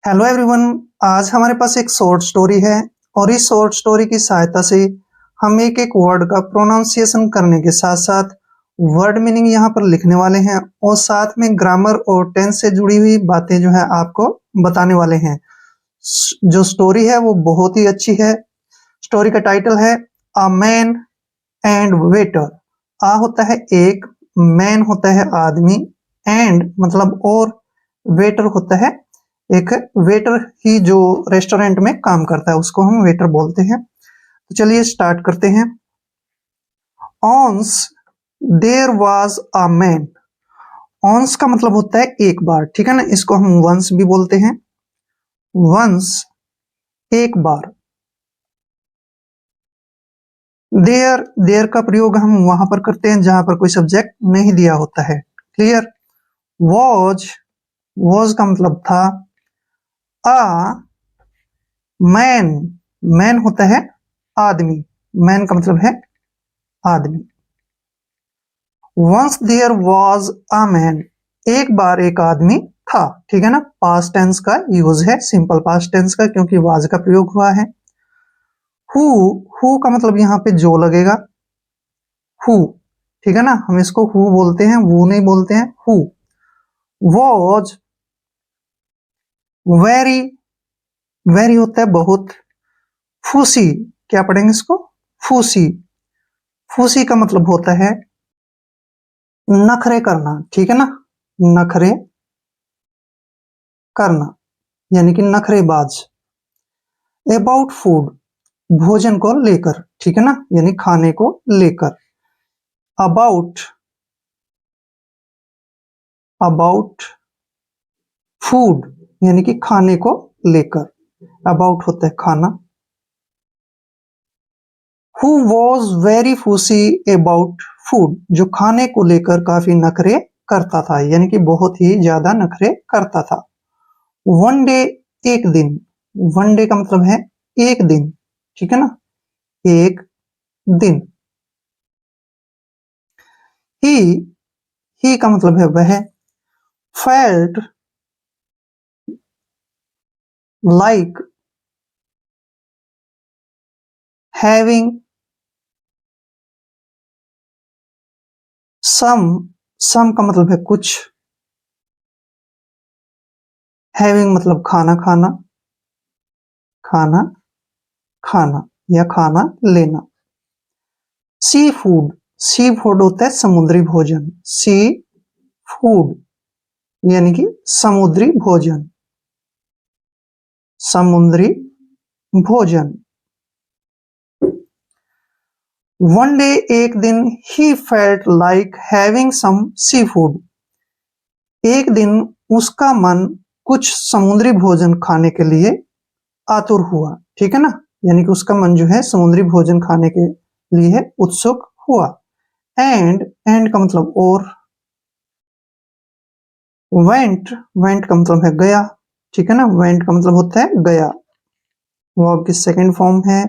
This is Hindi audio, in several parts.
Hello everyone. आज हमारे पास एक शॉर्ट स्टोरी है और इस शॉर्ट स्टोरी की सहायता से हम एक एक वर्ड का प्रोनाउंसिएशन करने के साथ साथ वर्ड मीनिंग यहाँ पर लिखने वाले हैं और साथ में ग्रामर और टेंस से जुड़ी हुई बातें जो है आपको बताने वाले हैं। जो स्टोरी है वो बहुत ही अच्छी है। स्टोरी का टाइटल है अ मैन एंड वेटर। आ होता है एक, मैन होता है आदमी, एंड मतलब और, वेटर होता है एक वेटर ही जो रेस्टोरेंट में काम करता है उसको हम वेटर बोलते हैं। तो चलिए स्टार्ट करते हैं। ऑन्स देयर वाज अ मैन। ऑन्स का मतलब होता है एक बार, ठीक है ना, इसको हम वंस भी बोलते हैं। वंस एक बार। देयर देयर का प्रयोग हम वहां पर करते हैं जहां पर कोई सब्जेक्ट नहीं दिया होता है। क्लियर। वॉज वॉज का मतलब था। आ मैन मैन होता है आदमी, मैन का मतलब है आदमी। Once there was a man, एक बार एक आदमी था, ठीक है ना। पास्ट टेंस का यूज है, सिंपल पास्ट टेंस का, क्योंकि वाज का प्रयोग हुआ है। हु हु का मतलब यहाँ पे जो लगेगा, हु, ठीक है ना, हम इसको हु बोलते हैं, वो नहीं बोलते हैं, हु। वॉज वेरी, वेरी होता है बहुत। फूसी, क्या पढ़ेंगे इसको, फूसी। फूसी का मतलब होता है नखरे करना, ठीक है ना, नखरे करना, यानी कि नखरेबाज। अबाउट फूड, भोजन को लेकर, ठीक है ना, यानी खाने को लेकर। अबाउट अबाउट फूड, यानी कि खाने को लेकर। अबाउट होता है खाना। Who was very fussy about food, जो खाने को लेकर काफी नखरे करता था, यानी कि बहुत ही ज्यादा नखरे करता था। वन डे, एक दिन। वन डे का मतलब है एक दिन, ठीक है ना, एक दिन। ही ही का मतलब है वह। फेल्ट लाइक हैविंग सम, सम का मतलब है कुछ। हैविंग मतलब खाना खाना, खाना खाना या खाना लेना। सी फूड, सी फूड होता है समुद्री भोजन। सी फूड यानी कि समुद्री भोजन, समुद्री भोजन। वन डे, एक दिन, he felt like having some seafood, एक दिन उसका मन कुछ समुद्री भोजन खाने के लिए आतुर हुआ, ठीक है ना, यानी कि उसका मन जो है समुद्री भोजन खाने के लिए उत्सुक हुआ। एंड का मतलब और। वेंट वेंट का मतलब है गया, ठीक है ना, वेंट का मतलब होता है गया। वर्ब की सेकंड फॉर्म है,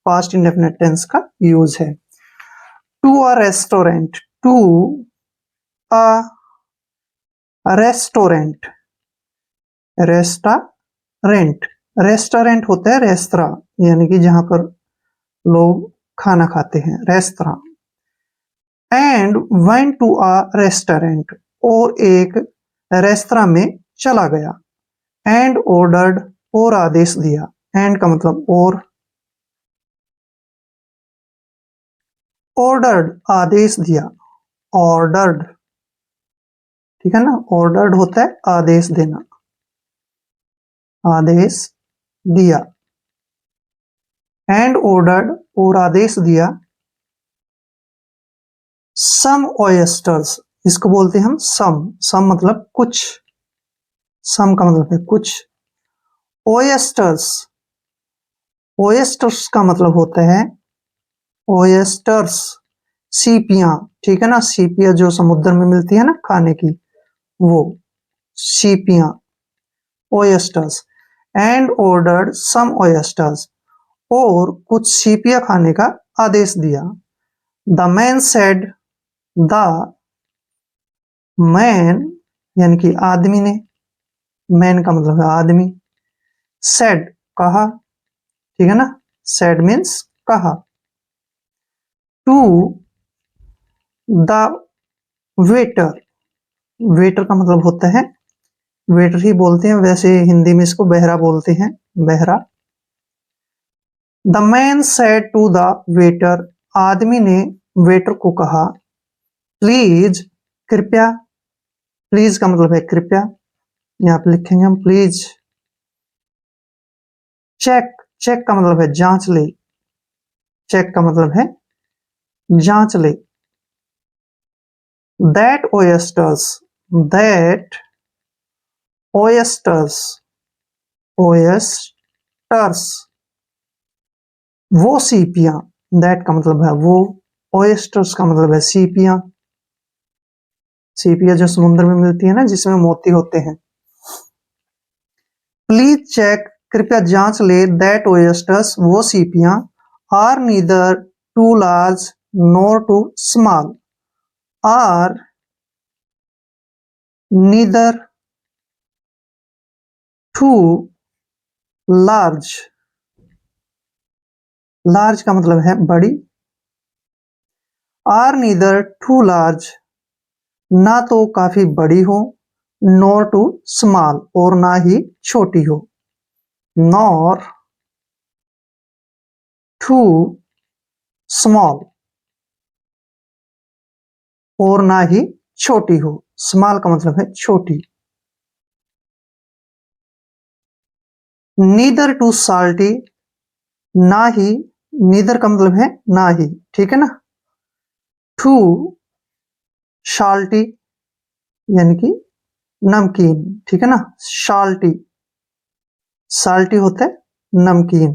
पास्ट इंडेफिनिट टेंस का यूज है। To a restaurant, to a restaurant, restaurant, restaurant होता है रेस्तरा, यानी कि जहां पर लोग खाना खाते हैं, रेस्तरा। And went to a restaurant, और एक रेस्तरा में चला गया। एंड ऑर्डर्ड, और आदेश दिया। एंड का मतलब और। ऑर्डर्ड आदेश दिया, ऑर्डर्ड, ठीक है ना, ऑर्डर्ड होता है आदेश देना, आदेश दिया। एंड ऑर्डर्ड, और आदेश दिया। सम ऑयस्टर्स, इसको बोलते हैं हम सम, सम मतलब कुछ, सम का मतलब है कुछ। ओएस्टर्स, ओएस्टर्स का मतलब होता है, ओएस्टर्स सीपियां, ठीक है ना, सीपियां जो समुद्र में मिलती है ना खाने की, वो सीपियां, ओएस्टर्स। एंड ऑर्डर्ड सम ओएस्टर्स, और कुछ सीपियां खाने का आदेश दिया। The man said, the man यानी कि आदमी ने, मैन का मतलब है आदमी, said कहा, ठीक है ना, said मीन्स कहा। to the waiter, वेटर का मतलब होता है वेटर ही बोलते हैं, वैसे हिंदी में इसको बहरा बोलते हैं, बहरा। The man said to the waiter, आदमी ने वेटर को कहा, प्लीज कृपया, प्लीज का मतलब है कृपया, यहाँ पे लिखेंगे हम प्लीज। चेक, चेक का मतलब है जांच ले, चेक का मतलब है जांच ले। दैट ओयस्टर्स, दैट ओयस्टर्स, ओयस्टर्स वो सीपियां, दैट का मतलब है वो, ओयस्टर्स का मतलब है सीपियां, सीपियां जो समुद्र में मिलती है ना, जिसमें मोती होते हैं। प्लीज चेक, कृपया जांच ले, दैट ओयस्टर्स वो सीपियां, are neither too large nor too small, are neither too large, large का मतलब है बड़ी, आर नीदर टू लार्ज ना तो काफी बड़ी हो, नॉर टू स्मॉल और ना ही छोटी हो, नॉर टू स्मॉल और ना ही छोटी हो, स्मॉल का मतलब है छोटी। नीदर टू साल्टी, ना ही, नीदर का मतलब है ना ही, ठीक है ना। टू साल्टी यानी कि नमकीन, ठीक है ना, साल्टी, साल्टी होता है नमकीन।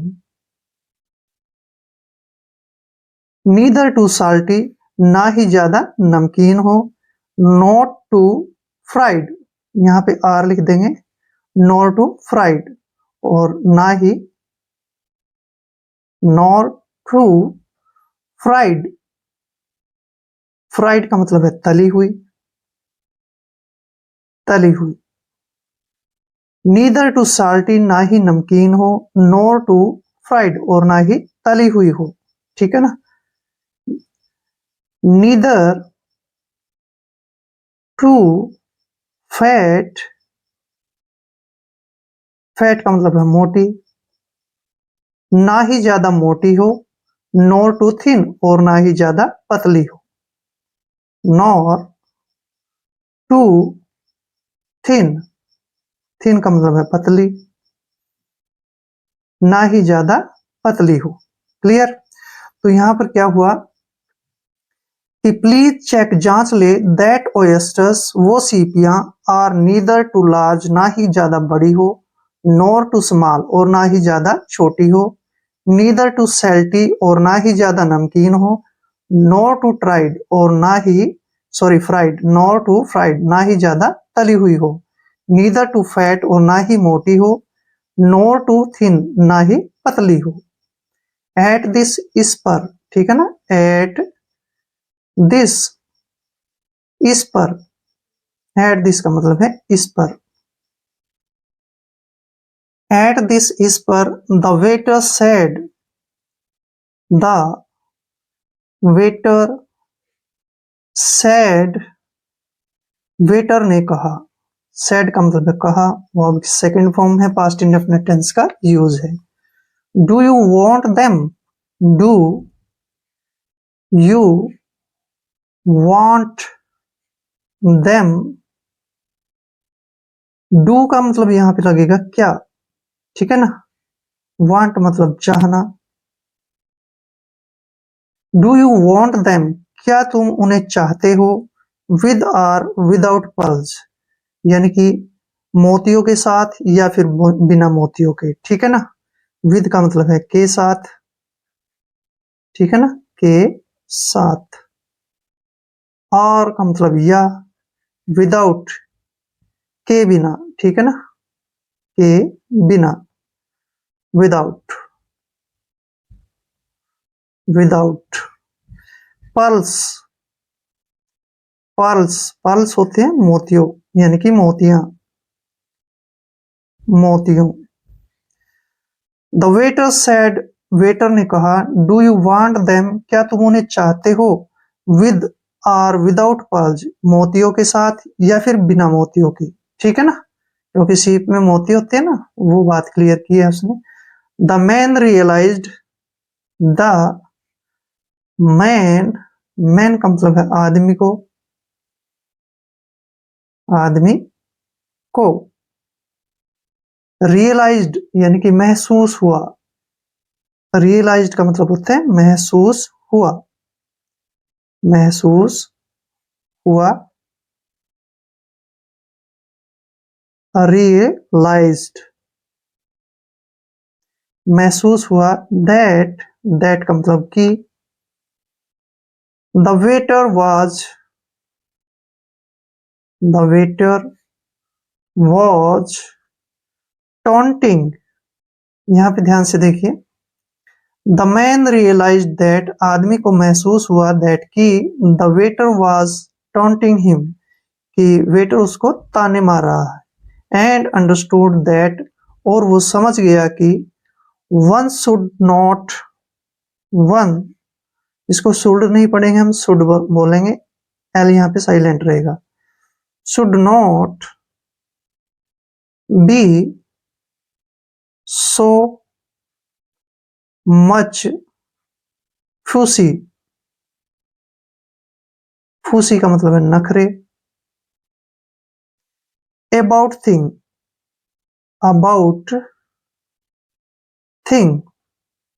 नीदर टू साल्टी ना ही ज्यादा नमकीन हो, नॉट टू फ्राइड, यहाँ पे आर लिख देंगे, नॉट टू फ्राइड और ना ही, नॉट टू फ्राइड, फ्राइड का मतलब है तली हुई, तली हुई। नीदर टू साल्टी ना ही नमकीन हो, नॉर टू फ्राइड और ना ही तली हुई हो, ठीक है ना। नीदर टू फैट, फैट का मतलब है मोटी, ना ही ज्यादा मोटी हो, नॉर टू थिन और ना ही ज्यादा पतली हो, नॉर टू थिन, थिन का मतलब है पतली, ना ही ज्यादा पतली हो। क्लियर। तो यहां पर क्या हुआ कि प्लीज चेक जांच ले, दैट ओयस्टर्स वो सीपियां, आर नीदर टू लार्ज ना ही ज्यादा बड़ी हो, नॉर टू स्मॉल और ना ही ज्यादा छोटी हो, नीदर टू सैल्टी और ना ही ज्यादा नमकीन हो, नॉर टू ट्राइड और ना ही, sorry fried, nor too fried ना ही ज्यादा तली हुई हो, नीदर टू फैट और ना ही मोटी हो, नॉर टू थिन ना ही पतली हो। एट दिस, इस पर, ठीक है ना, एट दिस, इस पर, एट दिस का मतलब है इस पर, एट दिस इस पर, the waiter said, the waiter said, waiter ने कहा, सेड का मतलब है कहा, वो अब सेकंड फॉर्म है, पास्ट इंडेफिनिट टेंस का यूज है। Do you want them, do you want them, do का मतलब यहां पे लगेगा क्या, ठीक है ना, वांट मतलब चाहना। डू यू वांट देम, क्या तुम उन्हें चाहते हो, विद आर विदाउट पर्ल्स, यानी कि मोतियों के साथ या फिर बिना मोतियों के, ठीक है ना। विद का मतलब है के साथ, ठीक है ना, के साथ। और का मतलब या, विदाउट के बिना, ठीक है ना, के बिना, without, without. Pearls, pearls, pearls होते हैं मोतियों, यानी कि मोतियां, मोतियों। द वेटर सेड, वेटर ने कहा, डू यू वांट देम, क्या तुम उन्हें चाहते हो, विद और विदाउट पर्ल्स, मोतियों के साथ या फिर बिना मोतियों के, ठीक है ना, क्योंकि सीप में मोती होते हैं ना, वो बात क्लियर की है उसने। The man realised, the man, man का मतलब है आदमी को, आदमी को, रियलाइज्ड यानी कि महसूस हुआ, रियलाइज्ड का मतलब होता है महसूस हुआ, महसूस हुआ, रियलाइज्ड, महसूस हुआ, दैट, दैट का मतलब कि, the waiter was, the waiter was taunting, यहाँ पे ध्यान से देखिए, द मैन रियलाइज्ड दैट, आदमी को महसूस हुआ, दैट कि the waiter was taunting him, कि वेटर उसको ताने मार रहा है, एंड अंडरस्टूड दैट, और वो समझ गया कि वन शुड नॉट, वन, इसको शुड नहीं पढ़ेंगे हम, शुड बोलेंगे, एल यहाँ पे साइलेंट रहेगा, should not be so much fussy, fussy का मतलब है नखरे, about thing, about thing,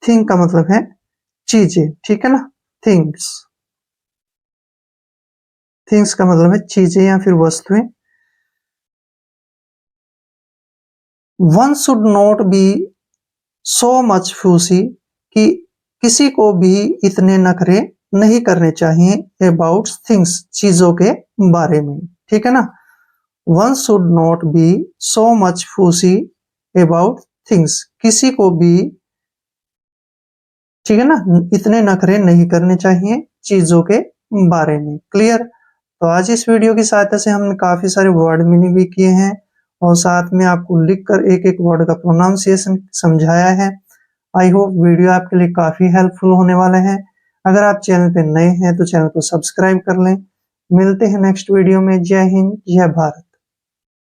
thing का मतलब है चीजें, ठीक है ना, थिंग्स, थिंग्स का मतलब है चीजें या फिर वस्तुएं। One should not be so much fussy, कि किसी को भी इतने नखरे नहीं करने चाहिए, अबाउट थिंग्स, चीजों के बारे में, ठीक है ना, one should not be so much fussy about things, किसी को भी, ठीक है ना, इतने नखरे नहीं करने चाहिए चीजों के बारे में, क्लियर। तो आज इस वीडियो की सहायता से हमने काफी सारे वर्ड मीनिंग भी किए हैं और साथ में आपको लिखकर एक एक वर्ड का प्रोनाउंसिएशन समझाया है। आई होप वीडियो आपके लिए काफी हेल्पफुल होने वाला है। अगर आप चैनल पे नए हैं तो चैनल को सब्सक्राइब कर लें। मिलते हैं नेक्स्ट वीडियो में। जय हिंद, जय भारत।